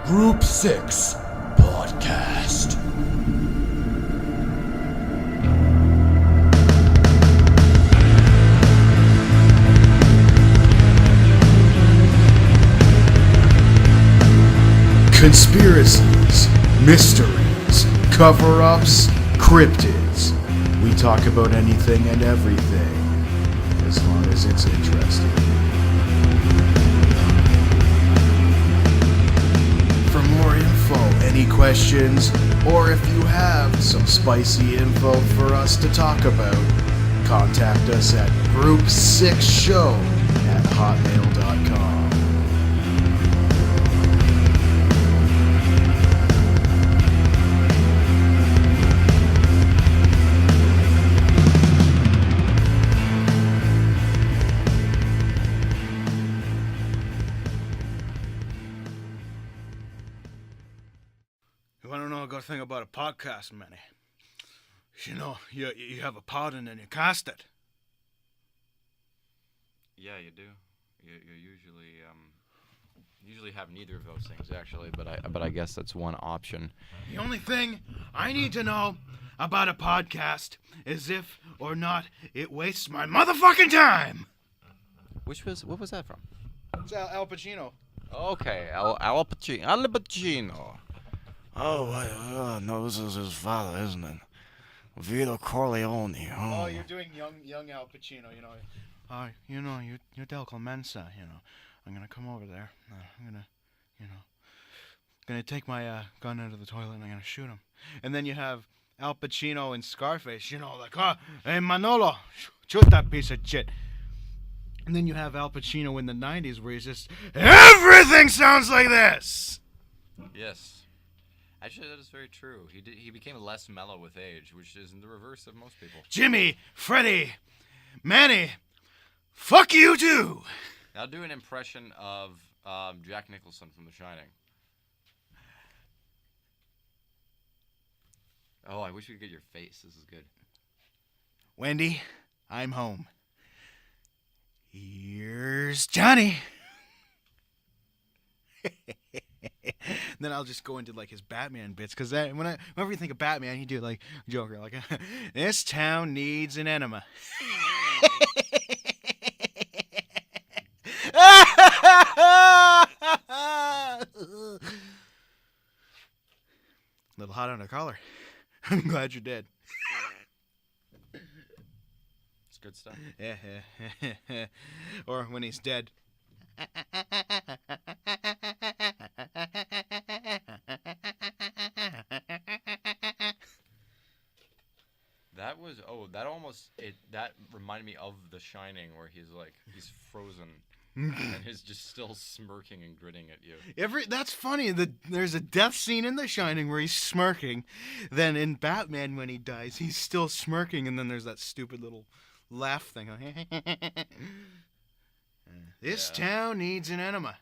Group 6 Podcast. Conspiracies, mysteries, cover-ups, cryptids. We talk about anything and everything, as long as it's interesting. For more info, any questions, or if you have some spicy info for us to talk about, contact us at group6show@hotmail.com. You want to know a good thing about a podcast, Manny? You know, you have a pod and then you cast it. Yeah, you do. You usually have neither of those things actually, but I guess that's one option. The only thing I need to know about a podcast is if or not it wastes my motherfucking time. What was that from? It's Al Pacino. Okay, Al Pacino. Oh, no, this is his father, isn't it? Vito Corleone. Oh, you're doing young Al Pacino, you know. You're Del Clemenza, you know. I'm gonna come over there. I'm gonna take my gun out of the toilet and I'm gonna shoot him. And then you have Al Pacino in Scarface, you know, like, hey Manolo, shoot that piece of shit. And then you have Al Pacino in the 90s where he's just, everything sounds like this! Yes. Actually, that is very true. He became less mellow with age, which is the reverse of most people. Jimmy, Freddie, Manny, fuck you too! Now do an impression of Jack Nicholson from The Shining. Oh, I wish we could get your face. This is good. Wendy, I'm home. Here's Johnny. Then I'll just go into like his Batman bits, because whenever you think of Batman, you do like Joker, like this town needs an enema. Little hot on the collar. I'm glad you're dead. It's good stuff. Yeah. Or when he's dead. That reminded me of The Shining, where he's frozen and he's just still smirking and grinning at you. That's funny. There's a death scene in The Shining where he's smirking. Then in Batman, when he dies, he's still smirking, and then there's that stupid little laugh thing. This town needs an enema.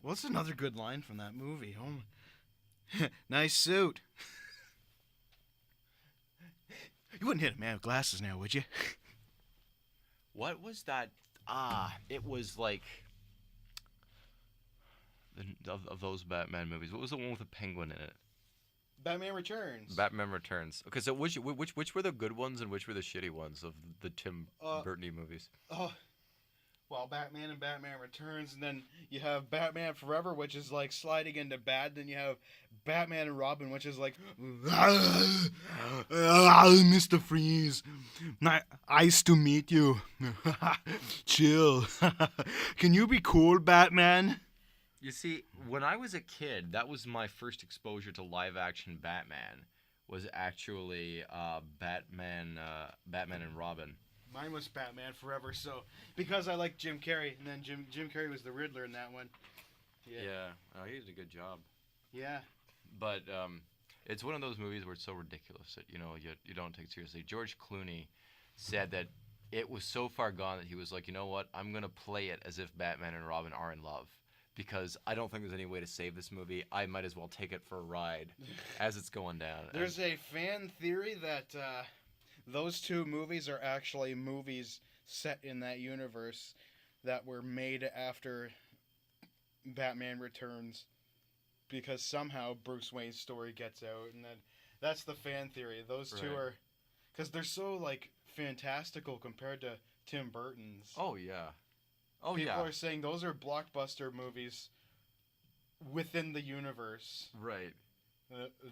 What's another good line from that movie? Oh, nice suit. You wouldn't hit a man with glasses now, would you? What was that? It was like of those Batman movies. What was the one with the penguin in it? Batman Returns. Batman Returns. Okay, so which were the good ones and which were the shitty ones of the Tim Burton movies? Well, Batman and Batman Returns, and then you have Batman Forever, which is like sliding into bad. Then you have Batman and Robin, which is like, Mr. Freeze, nice to meet you. Chill. Can you be cool, Batman? You see, when I was a kid, that was my first exposure to live-action Batman. Was actually Batman and Robin. Mine was Batman Forever, so because I like Jim Carrey, and then Jim Carrey was the Riddler in that one. Yeah. Oh, he did a good job. Yeah. But it's one of those movies where it's so ridiculous that you don't take it seriously. George Clooney said that it was so far gone that he was like, you know what, I'm gonna play it as if Batman and Robin are in love, because I don't think there's any way to save this movie. I might as well take it for a ride as it's going down. There's a fan theory that those two movies are actually movies set in that universe that were made after Batman Returns because somehow Bruce Wayne's story gets out, and that's the fan theory. Those two Right. are because they're so like fantastical compared to Tim Burton's. Oh yeah. Oh People yeah. are saying those are blockbuster movies within the universe. Right.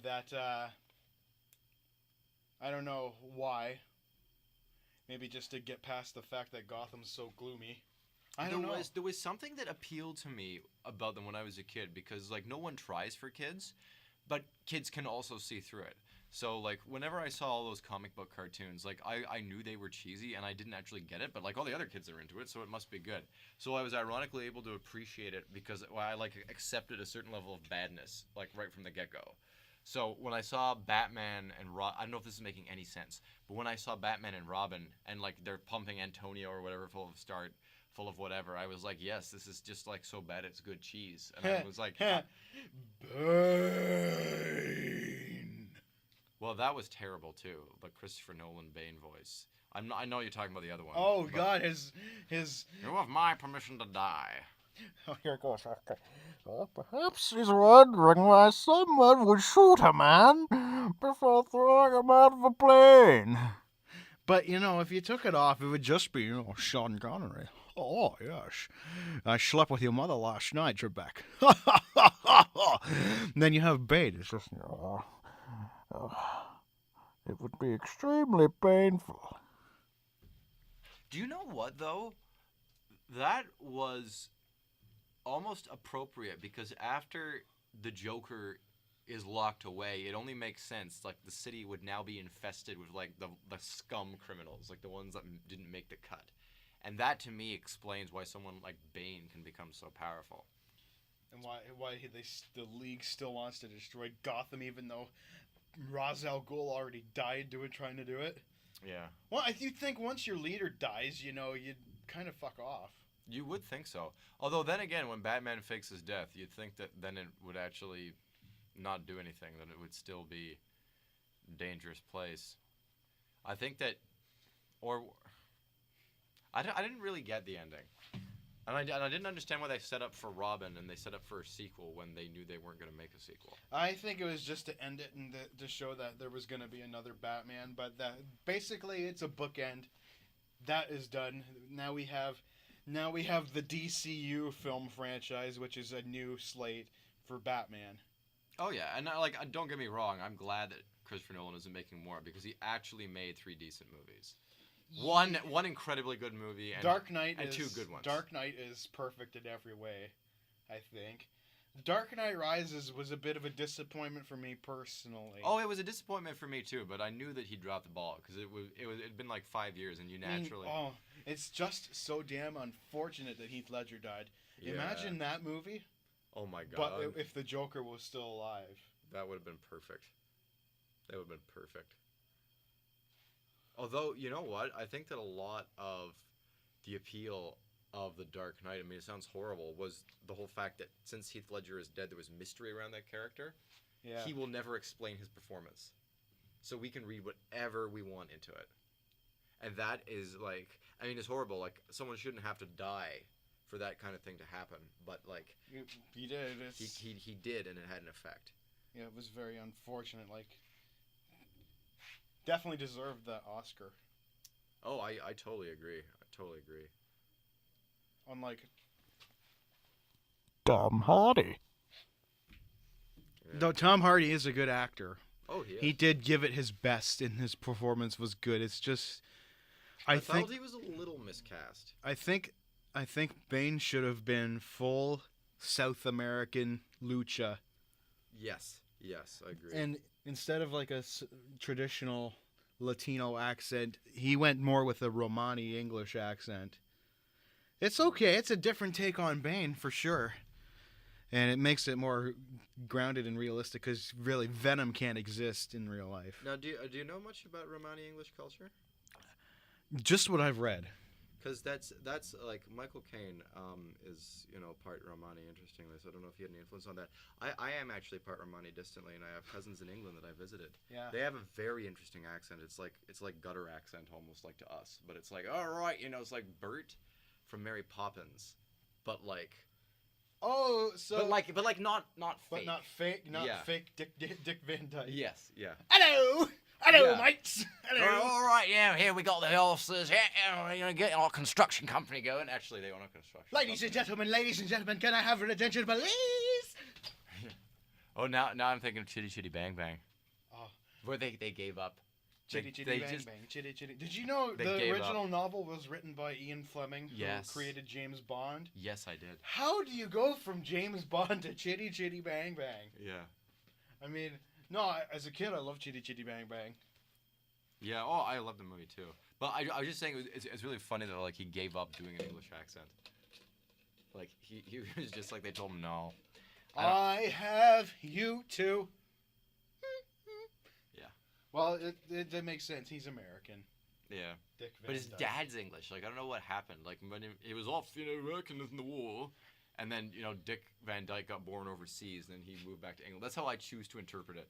That I don't know why. Maybe just to get past the fact that Gotham's so gloomy. I don't know. There was something that appealed to me about them when I was a kid because like no one tries for kids, but kids can also see through it. So like whenever I saw all those comic book cartoons, like I knew they were cheesy and I didn't actually get it, but like all the other kids are into it, so it must be good. So I was ironically able to appreciate it because I like accepted a certain level of badness like right from the get-go. So when I saw Batman and I don't know if this is making any sense, but when I saw Batman and Robin and like they're pumping Antonio or whatever full of whatever, I was like, yes, this is just like so bad it's good cheese. And I was like, Bane. well, that was terrible too. The Christopher Nolan Bane voice. I know you're talking about the other one. Oh but God, his. You have my permission to die. Oh, here it goes. Okay. Well, perhaps he's wondering why someone would shoot a man before throwing him out of a plane. But you know, if you took it off, it would just be Sean Connery. Oh yes, I slept with your mother last night, Trebek. Then you have Bane. It's just It would be extremely painful. Do you know what though? That was almost appropriate because after the Joker is locked away, it only makes sense. Like the city would now be infested with like the scum criminals, like the ones that didn't make the cut, and that to me explains why someone like Bane can become so powerful. and why the League still wants to destroy Gotham, even though Ra's al Ghul already died trying to do it. Yeah, Well, if you think once your leader dies, you'd kind of fuck off. you would think so. Although then again, when Batman fakes his death, you'd think that then it would actually not do anything, that it would still be a dangerous place. I think that, or I didn't really get the ending, and I didn't understand why they set up for Robin and they set up for a sequel when they knew they weren't going to make a sequel. I think it was just to end it and to show that there was going to be another Batman, but that basically it's a bookend. That is done. Now we have the DCU film franchise, which is a new slate for Batman. Oh yeah, and don't get me wrong, I'm glad that Christopher Nolan isn't making more because he actually made 3 decent movies. One incredibly good movie and Dark Knight and is 2 good ones. Dark Knight is perfect in every way, I think. Dark Knight Rises was a bit of a disappointment for me personally. Oh, it was a disappointment for me too, but I knew that he dropped the ball because it'd been like 5 years and you naturally. It's just so damn unfortunate that Heath Ledger died. Yeah. Imagine that movie, Oh my god. but if the Joker was still alive. That would have been perfect. That would have been perfect. Although, you know what? I think that a lot of the appeal of The Dark Knight, I mean, it sounds horrible, was the whole fact that since Heath Ledger is dead, there was mystery around that character. Yeah. He will never explain his performance. So we can read whatever we want into it. And that is, like, I mean, it's horrible. Like, someone shouldn't have to die for that kind of thing to happen. But, like, He did. he did, and it had an effect. Yeah, it was very unfortunate. Like, definitely deserved that Oscar. Oh, I totally agree. I totally agree. Unlike, Tom Hardy. Yeah. though Tom Hardy is a good actor. Oh, he is. He did give it his best, and his performance was good. It's just, I I think felt he was a little miscast. I think Bane should have been full South American lucha, Yes, I agree. and instead of like a traditional Latino accent, he went more with a Romani English accent. It's okay. It's a different take on Bane for sure, and it makes it more grounded and realistic because really Venom can't exist in real life. Now, do you know much about Romani English culture? Just what I've read. Because that's like Michael Caine is part Romani, interestingly. So I don't know if he had any influence on that. I am actually part Romani distantly, and I have cousins in England that I visited. Yeah. They have a very interesting accent. It's like gutter accent almost like to us, but it's like all right, it's like Bert from Mary Poppins, but like Oh, so but like not but fake. not fake, not Yeah. fake Dick Van Dyke. Yes, yeah. Hello, Yeah. mates. Hello. All right, yeah. Here we got the horses. Yeah, we're gonna get our construction company going. Actually, they own a construction. Ladies and gentlemen, can I have your attention, please? Oh, now I'm thinking of Chitty Chitty Bang Bang. Oh. Where they gave up. Chitty They Chitty Bang just- Bang. Chitty Chitty. Did you know They the gave original novel was written by Ian Fleming, Yes. who created James Bond? Yes, I did. How do you go from James Bond to Chitty Chitty Bang Bang? Yeah. I mean, as a kid, I loved Chitty Chitty Bang Bang. Yeah. Oh, I love the movie too. But I was just saying it's really funny that like he gave up doing an English accent. Like he was just like they told him no. I have you too. Yeah. Well, it makes sense. He's American. Yeah. Dick Van But his Dyke. dad's English. Like I don't know what happened. Like when he was off, working in the war, and then Dick Van Dyke got born overseas, and then he moved back to England. That's how I choose to interpret it.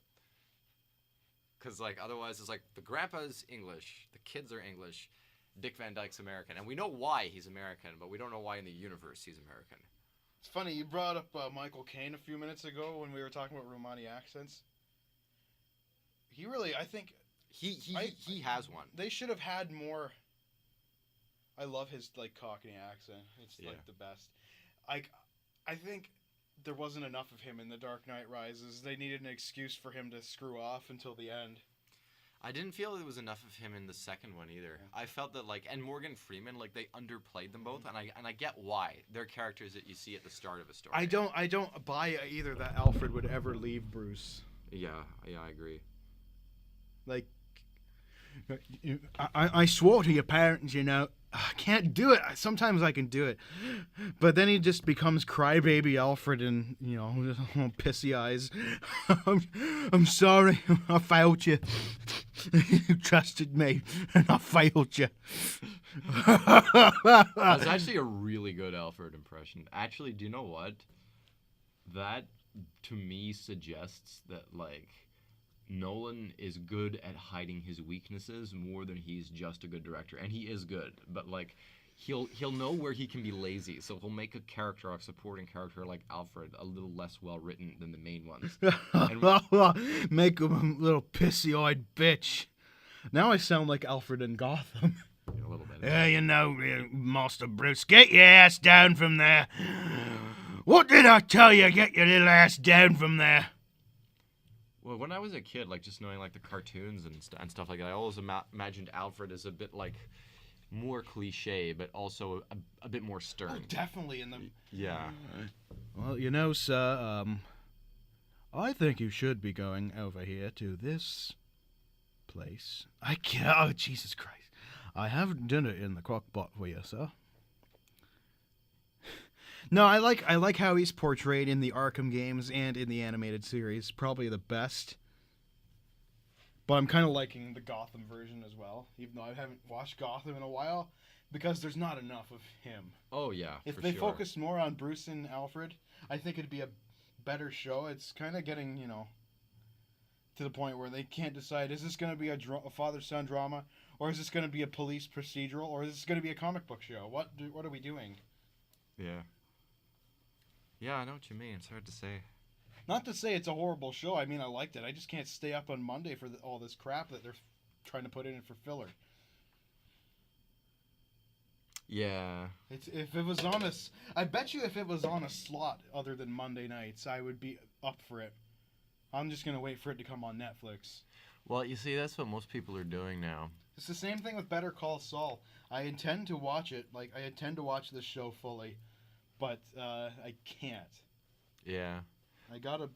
Cause like otherwise it's like the grandpa's English, the kids are English, Dick Van Dyke's American, and we know why he's American, but we don't know why in the universe he's American. It's funny, you brought up Michael Caine a few minutes ago when we were talking about Romani accents. He really, I think, He has one. they should have had more. I love his like Cockney accent. It's Yeah. like the best. I think there wasn't enough of him in The Dark Knight Rises. They needed an excuse for him to screw off until the end. I didn't feel there was enough of him in the second one either. I felt that and Morgan Freeman, like they underplayed them both, and I get why. They're characters that you see at the start of a story. I don't buy either that Alfred would ever leave Bruce. Yeah, I agree. Like, I swore to your parents, I can't do it. Sometimes I can do it. But then he just becomes crybaby Alfred and, pissy eyes. I'm sorry. I failed you. You trusted me and I failed you. That's actually a really good Alfred impression. Actually, do you know what? That, to me, suggests that, Nolan is good at hiding his weaknesses more than he's just a good director. And he is good, but, he'll know where he can be lazy, so he'll make a supporting character like Alfred a little less well-written than the main ones. Make him a little pissy-eyed bitch. Now I sound like Alfred in Gotham. A little bit. Yeah, Master Bruce, get your ass down from there. What did I tell you? Get your little ass down from there. Well, when I was a kid, just knowing, the cartoons and stuff like that, I always imagined Alfred as a bit, more cliche, but also a bit more stern. Definitely in the... Yeah. Well, sir, I think you should be going over here to this place. I can't... Oh, Jesus Christ. I have dinner in the crock pot for you, sir. No, I like how he's portrayed in the Arkham games and in the animated series. Probably the best. But I'm kind of liking the Gotham version as well, even though I haven't watched Gotham in a while, because there's not enough of him. Oh, yeah, If for they sure. focused more on Bruce and Alfred, I think it'd be a better show. It's kind of getting, to the point where they can't decide, is this going to be a father-son drama, or is this going to be a police procedural, or is this going to be a comic book show? What are we doing? Yeah. Yeah, I know what you mean. It's hard to say. Not to say it's a horrible show. I mean, I liked it. I just can't stay up on Monday for all this crap that they're trying to put in for filler. Yeah. If it was on I bet you if it was on a slot other than Monday nights, I would be up for it. I'm just gonna wait for it to come on Netflix. Well, you see, that's what most people are doing now. It's the same thing with Better Call Saul. I intend to watch it. I intend to watch this show fully, but I can't. Yeah. I gotta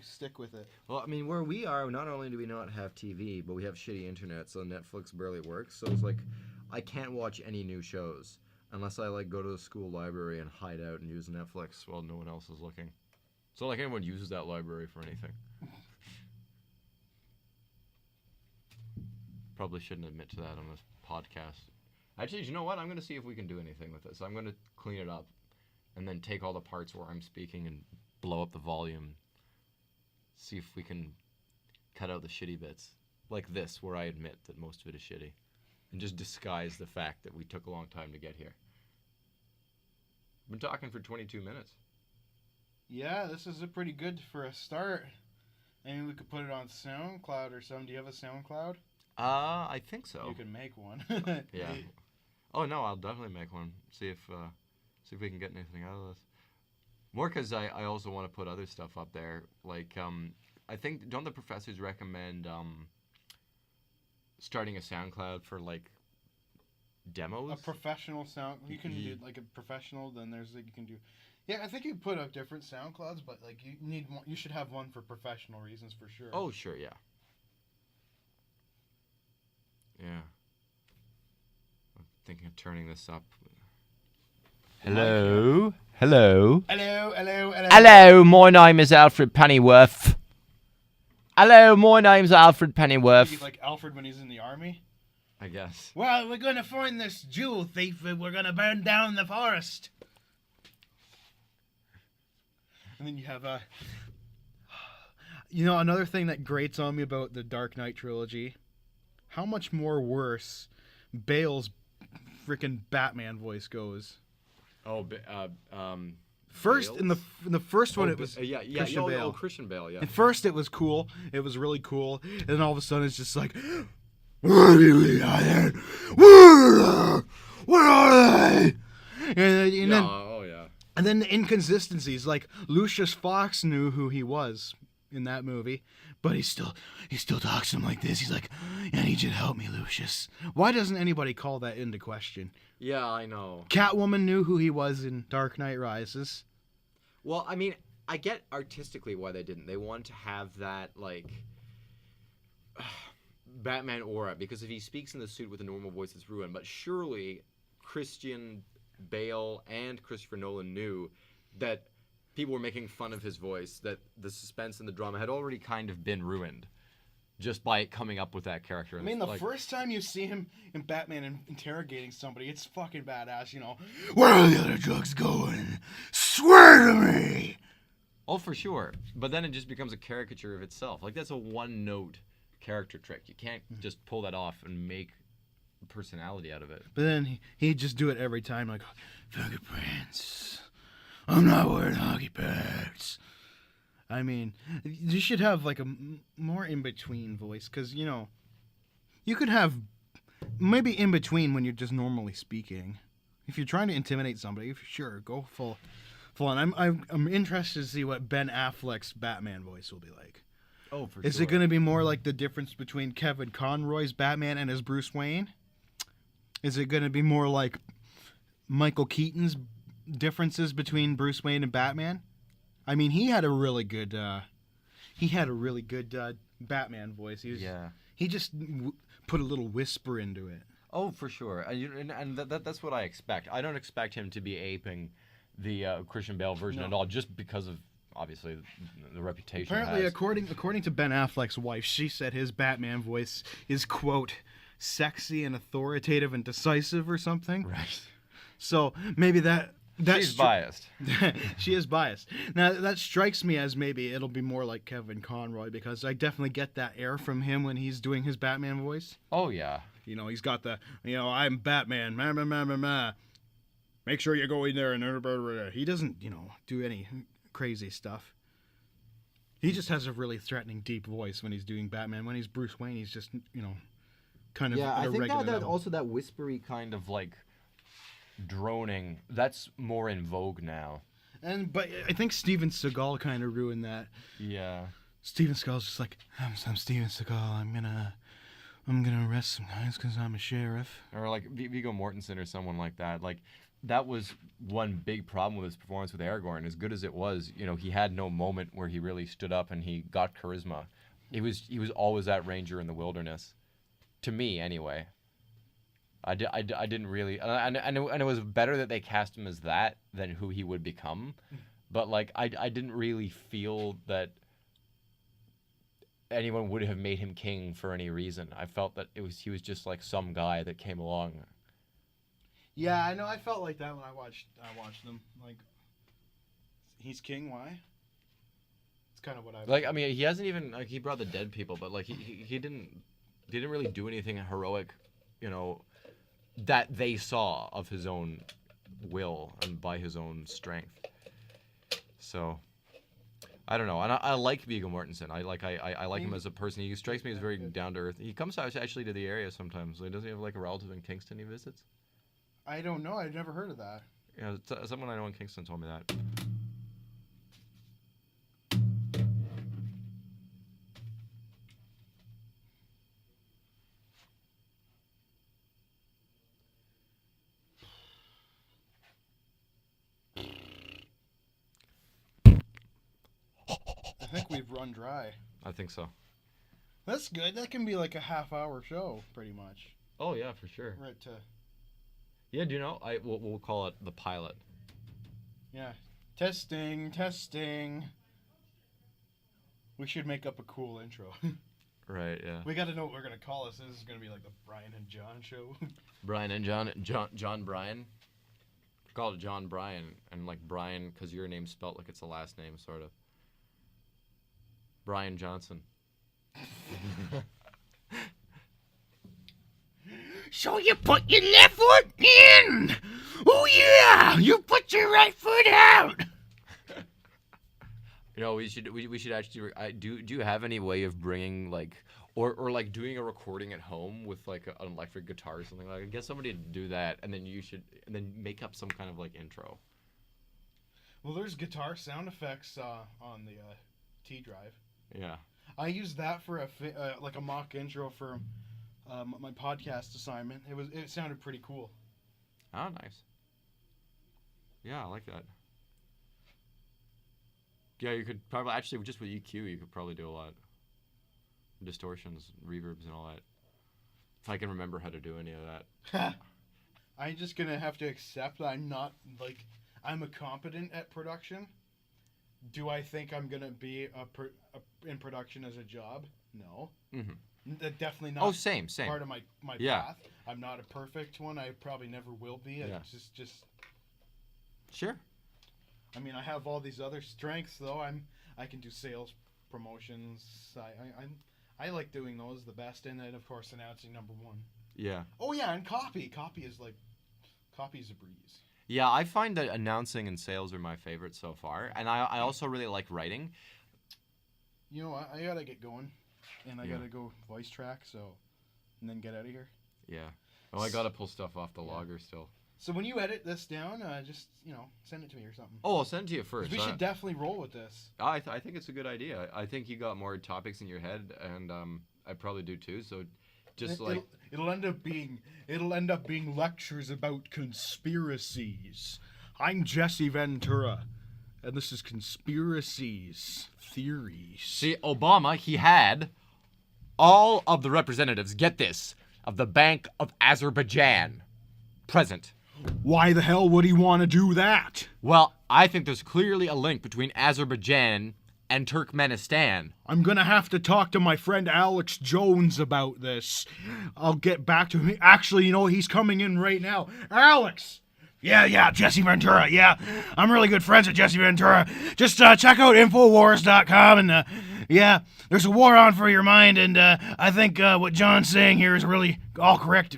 stick with it. Well, I mean, where we are, not only do we not have TV, but we have shitty internet, so Netflix barely works. So it's I can't watch any new shows unless I go to the school library and hide out and use Netflix while no one else is looking. It's not like anyone uses that library for anything. Probably shouldn't admit to that on this podcast. Actually, you know what? I'm going to see if we can do anything with this. I'm going to clean it up and then take all the parts where I'm speaking and blow up the volume. See if we can cut out the shitty bits. Like this, where I admit that most of it is shitty. And just disguise the fact that we took a long time to get here. I've been talking for 22 minutes. Yeah, this is a pretty good for a start. Maybe we could put it on SoundCloud or something. Do you have a SoundCloud? I think so. You can make one. Yeah. Oh no, I'll definitely make one. See if we can get anything out of this. More because I also want to put other stuff up there. Like I think don't the professors recommend starting a SoundCloud for like demos? A professional sound. You can do like a professional. Then there's like you can do. Yeah, I think you put up different SoundClouds, but like you need one. You should have one for professional reasons for sure. Oh sure, yeah. Yeah. I'm thinking of turning this up. Hello. Hello. Hello, hello, hello. Hello, my name is Alfred Pennyworth. Hello, my name's Alfred Pennyworth. Like Alfred when he's in the army. I guess. Well, we're gonna find this jewel thief and we're gonna burn down the forest. And then you have another thing that grates on me about the Dark Knight trilogy. How much more worse Bale's freaking Batman voice goes. Oh, First Bale's? in the first one it was Christian Bale. Christian Bale, yeah. At first it was cool. It was really cool. And then all of a sudden it's just like, what are they? And then the inconsistencies, like Lucius Fox knew who he was in that movie, but he still talks to him like this. He's like, I need you to help me, Lucius. Why doesn't anybody call that into question? Yeah, I know. Catwoman knew who he was in Dark Knight Rises. Well, I mean, I get artistically why they didn't. They wanted to have that, like, Batman aura, because if he speaks in the suit with a normal voice, it's ruined. But surely Christian Bale and Christopher Nolan knew that people were making fun of his voice, that the suspense and the drama had already kind of been ruined just by coming up with that character. I mean, the first time you see him in Batman interrogating somebody, it's fucking badass, Where are the other drugs going? Swear to me! Oh, for sure. But then it just becomes a caricature of itself. Like, that's a one-note character trick. You can't just pull that off and make personality out of it. But then he'd just do it every time, like, fingerprints. I'm not wearing hockey pads. I mean, you should have like a more in-between voice, because, you could have maybe in between when you're just normally speaking. If you're trying to intimidate somebody, sure, go full on. I'm interested to see what Ben Affleck's Batman voice will be like. Oh, for Is sure. it going to be more like the difference between Kevin Conroy's Batman and his Bruce Wayne? Is it going to be more like Michael Keaton's differences between Bruce Wayne and Batman? I mean, he had a really good Batman voice. He just put a little whisper into it. Oh, for sure. And that's what I expect. I don't expect him to be aping the Christian Bale version at all, just because of, obviously, the reputation. Apparently, according to Ben Affleck's wife, she said his Batman voice is, quote, sexy and authoritative and decisive or something. Right. So maybe she's biased. She is biased. Now, that strikes me as maybe it'll be more like Kevin Conroy, because I definitely get that air from him when he's doing his Batman voice. Oh, yeah. He's got the, I'm Batman. Make sure you go in there and... He doesn't, do any crazy stuff. He just has a really threatening, deep voice when he's doing Batman. When he's Bruce Wayne, he's just, kind of at a I think regular that level. also that whispery kind of, like, droning, that's more in vogue now. But I think Steven Seagal kind of ruined that. Yeah. Steven Seagal's just like, I'm Steven Seagal. I'm gonna arrest some guys because I'm a sheriff. Or like Viggo Mortensen or someone like that. Like, that was one big problem with his performance with Aragorn. As good as it was, he had no moment where he really stood up and he got charisma. He was always that ranger in the wilderness. To me, anyway. I didn't really... And it was better that they cast him as that than who he would become. But, like, I didn't really feel that anyone would have made him king for any reason. I felt that he was just, like, some guy that came along. Yeah, I know. I felt like that when I watched them. Like, he's king, why? It's kind of what I... Like, I mean, he hasn't even... Like, he brought the dead people, but, like, he didn't really do anything heroic, that they saw of his own will and by his own strength. So, I don't know. And I like Viggo Mortensen. I like him as a person. He strikes me as very down to earth. He comes out actually to the area sometimes. Like, doesn't he have like a relative in Kingston he visits? I don't know. I've never heard of that. Yeah, someone I know in Kingston told me that. I think we've run dry. I think so. That's good. That can be like a half-hour show, pretty much. Oh yeah, for sure. Right to. Yeah, do you know? We'll call it the pilot. Yeah. Testing. We should make up a cool intro. Right. Yeah. We got to know what we're gonna call this. This is gonna be like the Brian and John show. Brian and John Bryan. Call it John Bryan, and like Brian because your name's spelt like it's the last name, sort of. Brian Johnson. So you put your left foot in. Oh yeah, you put your right foot out. You know, we should actually. Do you have any way of bringing like or like doing a recording at home with like an electric guitar or something like? Get somebody to do that, and then make up some kind of like intro. Well, there's guitar sound effects on the T drive. Yeah. I used that for like a mock intro for my podcast assignment. It sounded pretty cool. Oh, nice. Yeah, I like that. Yeah, you could probably actually just with EQ, you could probably do a lot. Distortions, reverbs, and all that. If I can remember how to do any of that. I'm just gonna have to accept that I'm a competent at production. Do I think I'm gonna be in production as a job? No. Mm-hmm. Definitely not. Oh, same. Part of my Yeah. path. I'm not a perfect one. I probably never will be. Yeah. Just. Sure. I mean, I have all these other strengths though. I can do sales, promotions. I like doing those the best, and then of course announcing number one. Yeah. Oh yeah, and copy. Copy's a breeze. Yeah, I find that announcing and sales are my favorite so far, and I also really like writing. You know, I gotta get going, and I Yeah. gotta go voice track, and then get out of here. Yeah. Oh, I gotta pull stuff off the logger still. So when you edit this down, just send it to me or something. Oh, I'll send it to you first. We should definitely roll with this. I think it's a good idea. I think you got more topics in your head, and I probably do too. So, It'll end up being lectures about conspiracies. I'm Jesse Ventura, and this is Conspiracies Theories. see, Obama, he had all of the representatives, get this, of the Bank of Azerbaijan present. Why the hell would he want to do that? Well, I think there's clearly a link between Azerbaijan and Turkmenistan. I'm gonna have to talk to my friend Alex Jones about this. I'll get back to him. Actually, he's coming in right now. Alex! Yeah, Jesse Ventura. Yeah, I'm really good friends with Jesse Ventura. Just check out Infowars.com and, there's a war on for your mind, and I think what John's saying here is really all correct.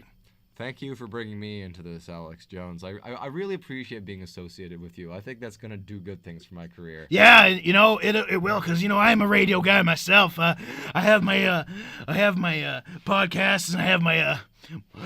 Thank you for bringing me into this, Alex Jones. I really appreciate being associated with you. I think that's going to do good things for my career. Yeah, it will, because I'm a radio guy myself. I have my podcasts, and I have my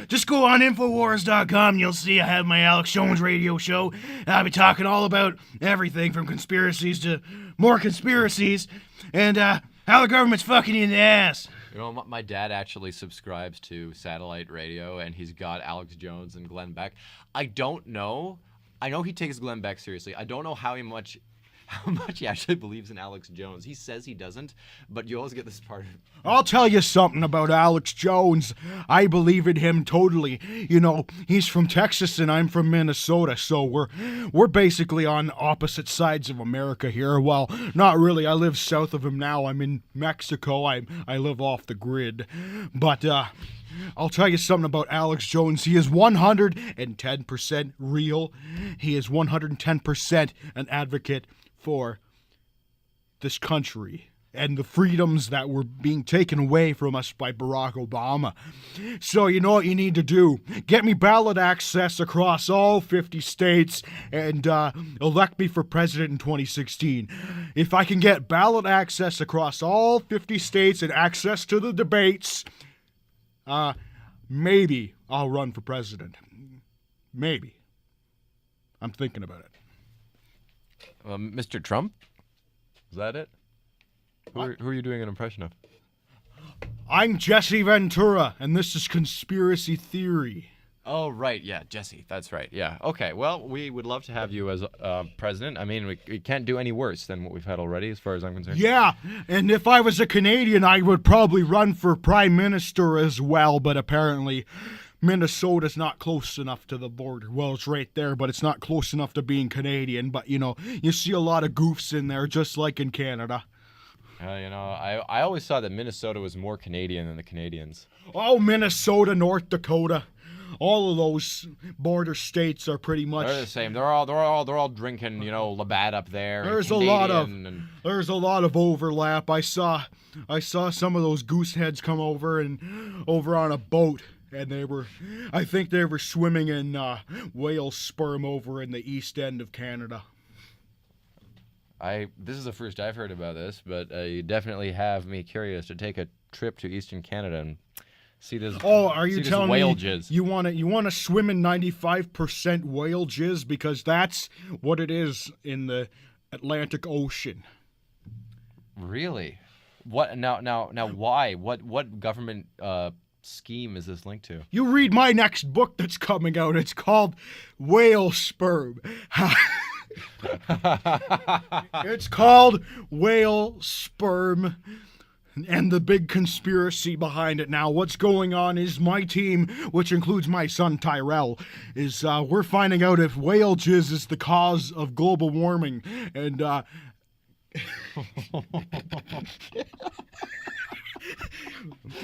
just go on Infowars.com and you'll see I have my Alex Jones radio show. And I'll be talking all about everything from conspiracies to more conspiracies, and how the government's fucking you in the ass. You know, my dad actually subscribes to satellite radio, and he's got Alex Jones and Glenn Beck. I don't know. I know he takes Glenn Beck seriously. I don't know how much he actually believes in Alex Jones. He says he doesn't, but you always get this part. I'll tell you something about Alex Jones. I believe in him totally. He's from Texas and I'm from Minnesota, so we're basically on opposite sides of America here. Well, not really. I live south of him now. I'm in Mexico. I live off the grid. But I'll tell you something about Alex Jones. He is 110% real. He is 110% an advocate for this country and the freedoms that were being taken away from us by Barack Obama. So you know what you need to do? Get me ballot access across all 50 states and elect me for president in 2016. if I can get ballot access across all 50 states and access to the debates, maybe I'll run for president. Maybe. I'm thinking about it. Mr. Trump? Is that it? Who are you doing an impression of? I'm Jesse Ventura, and this is Conspiracy Theory. Oh, right. Yeah, Jesse. That's right. Yeah. Okay. Well, we would love to have you as president. I mean, we can't do any worse than what we've had already, as far as I'm concerned. Yeah, and if I was a Canadian, I would probably run for prime minister as well, but apparently Minnesota's not close enough to the border. Well, it's right there, but it's not close enough to being Canadian. But, you know, you see a lot of goofs in there, just like in Canada. I always thought that Minnesota was more Canadian than the Canadians. Oh, Minnesota, North Dakota. All of those border states are pretty much. They're the same. They're all drinking, Labatt up there. There's a lot of overlap. I saw some of those goose heads come over on a boat, and I think they were swimming in whale sperm over in the east end of Canada. This is the first I've heard about this, but you definitely have me curious to take a trip to Eastern Canada and see this. Oh, are you telling whale me jizz. you want to swim in 95% whale jizz, because that's what it is in the Atlantic Ocean? Really? What now? Why? What government scheme is this linked to? You read my next book that's coming out. It's called Whale Sperm. It's called Whale Sperm, and the big conspiracy behind it. Now, what's going on is my team, which includes my son Tyrell, is we're finding out if whale jizz is the cause of global warming, and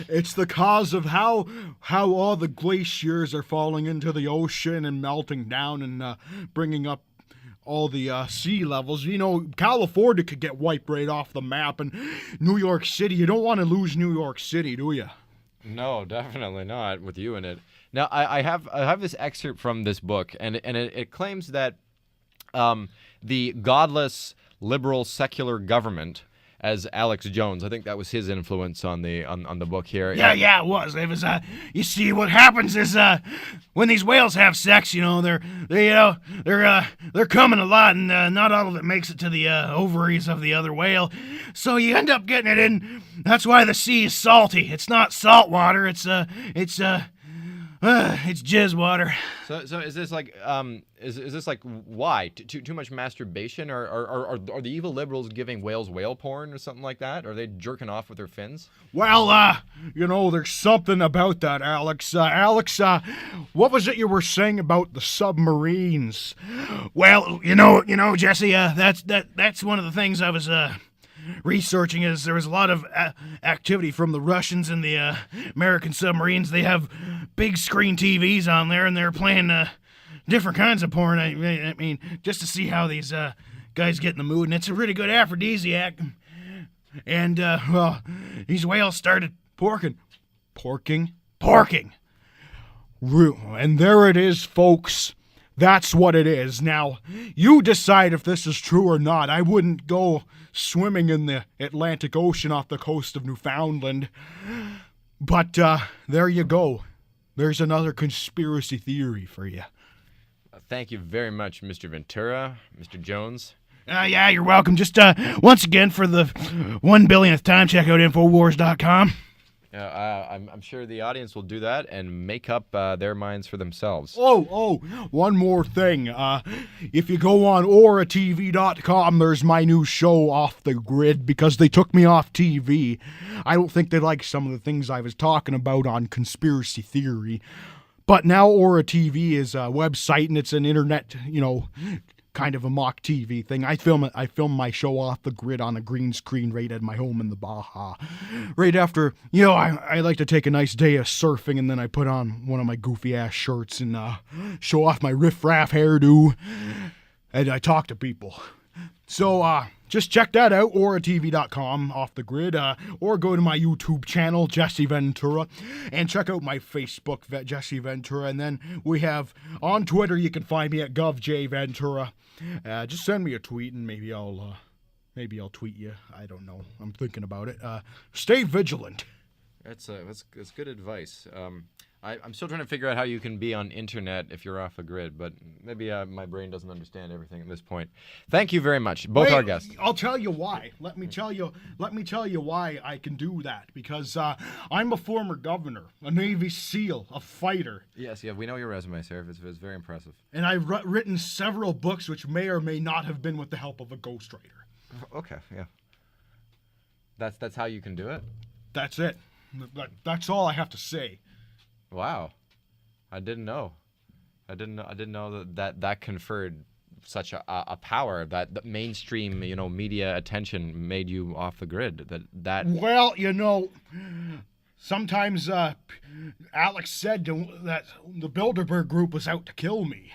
it's the cause of how all the glaciers are falling into the ocean and melting down and bringing up all the sea levels. You know, California could get wiped right off the map, and New York City, you don't want to lose New York City, do you? No, definitely not, with you in it. Now, I have this excerpt from this book, and it claims that the godless, liberal, secular government, as Alex Jones, I think that was his influence on the book here. Yeah, it was. It was. You see, what happens is when these whales have sex, they're coming a lot, and not all of it makes it to the ovaries of the other whale. So you end up getting it in. That's why the sea is salty. It's not salt water. It's jizz water. So is this like is this like why too much masturbation, or are the evil liberals giving whales whale porn or something like that? Or are they jerking off with their fins? Well, there's something about that, Alex. What was it you were saying about the submarines? Well, Jesse, that's one of the things I was researching. Is there was a lot of activity from the Russians and the American submarines. They have big screen TVs on there, and they're playing different kinds of porn. I mean, just to see how these guys get in the mood, and it's a really good aphrodisiac. And these whales started porking. And there it is, folks. That's what it is. Now, you decide if this is true or not. I wouldn't go swimming in the Atlantic Ocean off the coast of Newfoundland. But there you go. There's another conspiracy theory for you. Thank you very much, Mr. Ventura, Mr. Jones. Yeah, you're welcome. Just once again, for the 1 billionth time, check out Infowars.com. I'm sure the audience will do that and make up their minds for themselves. Oh, one more thing. If you go on auratv.com, there's my new show, Off the Grid, because they took me off TV. I don't think they like some of the things I was talking about on conspiracy theory. But now Aura TV is a website, and it's an internet, kind of a mock TV thing. I film my show Off the Grid on a green screen right at my home in the Baja. Right after, I like to take a nice day of surfing, and then I put on one of my goofy ass shirts and show off my riff-raff hairdo, and I talk to people. So just check that out, auratv.com, Off the Grid, or go to my YouTube channel, Jesse Ventura, and check out my Facebook, Jesse Ventura, and then we have, on Twitter, you can find me at GovJVentura. Just send me a tweet, and maybe I'll Maybe I'll tweet you. I don't know. I'm thinking about it. Stay vigilant. That's good advice. I'm still trying to figure out how you can be on internet if you're off a grid, but maybe my brain doesn't understand everything at this point. Thank you very much, both our guests. I'll tell you why. Let me tell you why I can do that. Because I'm a former governor, a Navy SEAL, a fighter. Yes, yeah, we know your resume, sir. It's very impressive. And I've written several books which may or may not have been with the help of a ghostwriter. Okay, yeah. That's how you can do it? That's it. That's all I have to say. Wow, I didn't know. I didn't know that conferred such a power that the mainstream media attention made you off the grid. That Well, sometimes Alex said that the Bilderberg group was out to kill me,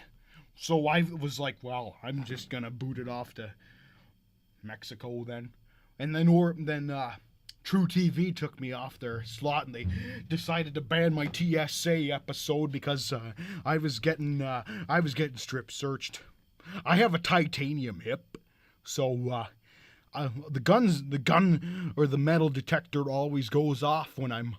so I was like, well, I'm just gonna boot it off to Mexico then, and then True TV took me off their slot, and they decided to ban my TSA episode because I was getting strip searched. I have a titanium hip, so the gun or the metal detector always goes off when I'm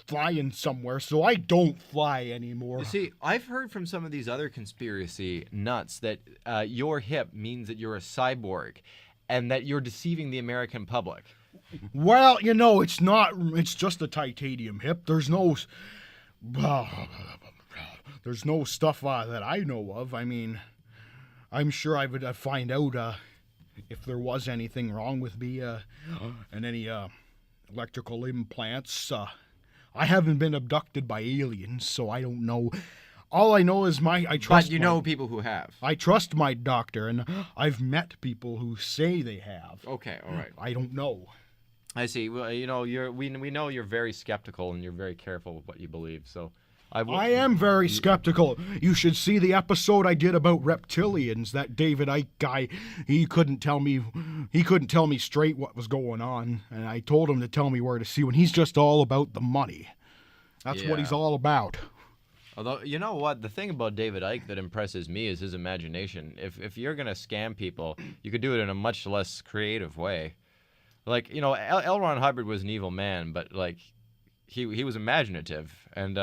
flying somewhere, so I don't fly anymore. You see, I've heard from some of these other conspiracy nuts that your hip means that you're a cyborg, and that you're deceiving the American public. Well, it's not. It's just a titanium hip. There's no stuff that I know of. I mean, I'm sure I would find out if there was anything wrong with me and any electrical implants. I haven't been abducted by aliens, so I don't know. All I know is I trust. But you know people who have. I trust my doctor, and I've met people who say they have. Okay, all right. I don't know. I see. Well, we know you're very skeptical and you're very careful with what you believe. So, I am very skeptical. You should see the episode I did about reptilians. That David Icke guy, he couldn't tell me straight what was going on, and I told him to tell me where to see when he's just all about the money. That's what he's all about. Although, you know what? The thing about David Icke that impresses me is his imagination. If you're going to scam people, you could do it in a much less creative way. Like, L. Ron Hubbard was an evil man, but, like, he was imaginative. And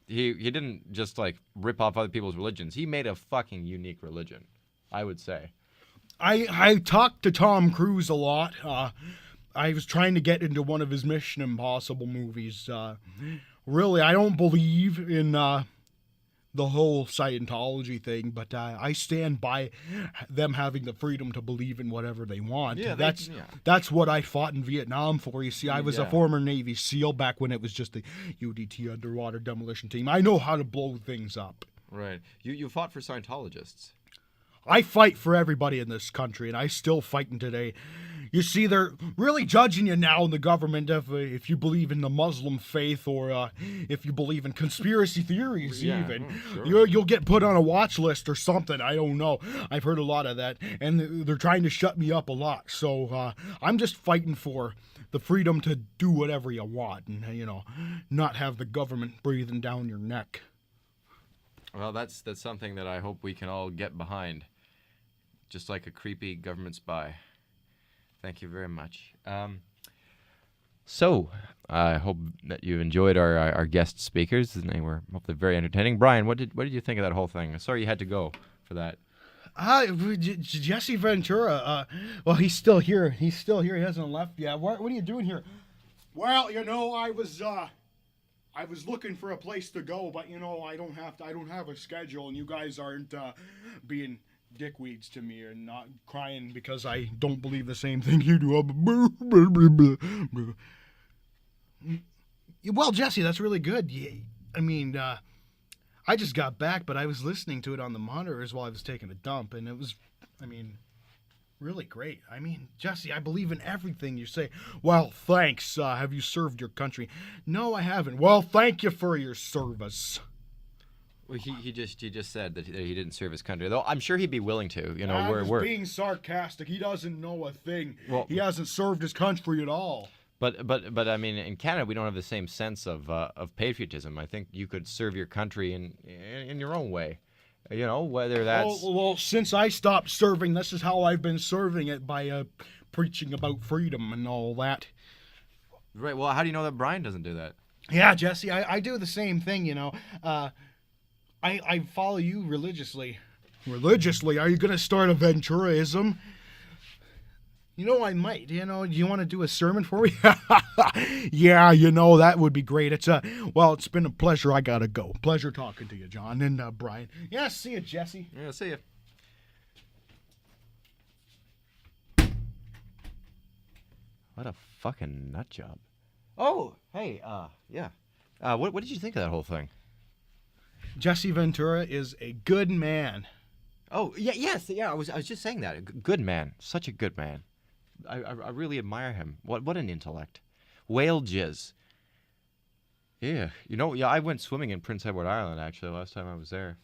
he didn't just, like, rip off other people's religions. He made a fucking unique religion, I would say. I talked to Tom Cruise a lot. I was trying to get into one of his Mission Impossible movies. Really, I don't believe in the whole Scientology thing, but I stand by them having the freedom to believe in whatever they want. Yeah, that's what I fought in Vietnam for. You see, I was a former Navy SEAL back when it was just the UDT underwater demolition team. I know how to blow things up. Right. You fought for Scientologists. I fight for everybody in this country, and I still fighting today. You see, they're really judging you now in the government if you believe in the Muslim faith or if you believe in conspiracy theories even. Sure. You'll get put on a watch list or something. I don't know. I've heard a lot of that, and they're trying to shut me up a lot. So I'm just fighting for the freedom to do whatever you want and, not have the government breathing down your neck. Well, that's something that I hope we can all get behind. Just like a creepy government spy. Thank you very much. So, I hope that you enjoyed our guest speakers. They were hopefully very entertaining. Brian, what did you think of that whole thing? Sorry you had to go for that. Jesse Ventura. Well, he's still here. He hasn't left yet. What are you doing here? Well, I was looking for a place to go, but I don't have a schedule, and you guys aren't being dickweeds to me and not crying because I don't believe the same thing you do. Well, Jesse, that's really good. I mean, I just got back, but I was listening to it on the monitors while I was taking a dump, and it was, really great. Jesse, I believe in everything you say. Well, thanks. Have you served your country? No, I haven't. Well, thank you for your service. Well, he just said that he didn't serve his country, though I'm sure he'd be willing to. I was being sarcastic. He doesn't know a thing. Well, he hasn't served his country at all. But in Canada we don't have the same sense of patriotism. I think you could serve your country in your own way. You know, whether that's Well, since I stopped serving, this is how I've been serving it by preaching about freedom and all that. right. Well, how do you know that Brian doesn't do that? Yeah, Jesse, I do the same thing, you know. I follow you religiously. Religiously? Are you going to start a Venturaism? You know, I might. You know, do you want to do a sermon for me? Yeah, you know, that would be great. It's been a pleasure. I got to go. Pleasure talking to you, John and Brian. Yeah, see you, Jesse. Yeah, see ya. What a fucking nut job. Oh, hey, yeah. What did you think of that whole thing? Jesse Ventura is a good man. Oh, yeah, yes, yeah. I was just saying that. Good man, such a good man. I really admire him. What an intellect. Whale jizz. Yeah, you know, yeah. I went swimming in Prince Edward Island actually last time I was there.